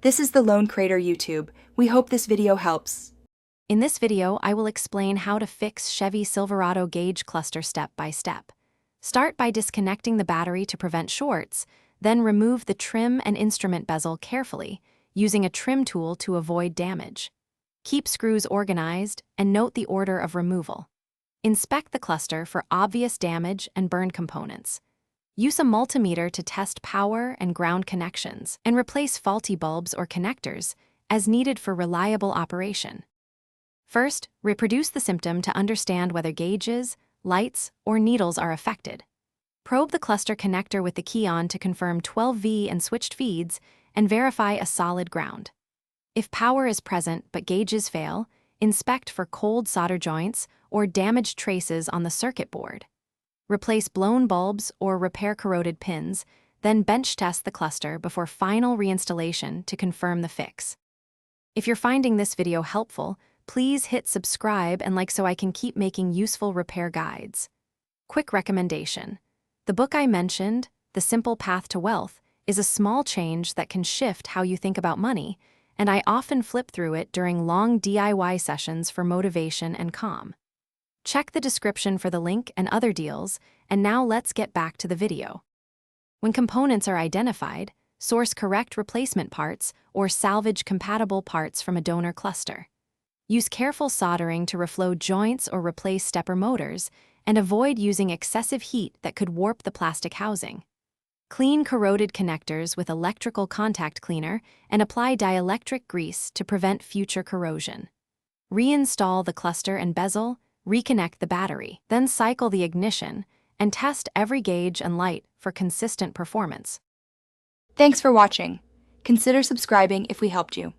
This is the Lone Crater YouTube. We hope this video helps. In this video, I will explain how to fix Chevy Silverado gauge cluster step by step. Start by disconnecting the battery to prevent shorts, then remove the trim and instrument bezel carefully, using a trim tool to avoid damage. Keep screws organized and note the order of removal. Inspect the cluster for obvious damage and burned components. Use a multimeter to test power and ground connections, and replace faulty bulbs or connectors as needed for reliable operation. First, reproduce the symptom to understand whether gauges, lights, or needles are affected. Probe the cluster connector with the key on to confirm 12V and switched feeds and verify a solid ground. If power is present but gauges fail, inspect for cold solder joints or damaged traces on the circuit board. Replace blown bulbs or repair corroded pins, then bench test the cluster before final reinstallation to confirm the fix. If you're finding this video helpful, please hit subscribe and like so I can keep making useful repair guides. Quick recommendation. The book I mentioned, The Simple Path to Wealth, is a small change that can shift how you think about money, and I often flip through it during long DIY sessions for motivation and calm. Check the description for the link and other deals, and now let's get back to the video. When components are identified, source correct replacement parts or salvage compatible parts from a donor cluster. Use careful soldering to reflow joints or replace stepper motors, and avoid using excessive heat that could warp the plastic housing. Clean corroded connectors with electrical contact cleaner and apply dielectric grease to prevent future corrosion. Reinstall the cluster and bezel, reconnect the battery, then cycle the ignition, and test every gauge and light for consistent performance. Thanks for watching. Consider subscribing if we helped you.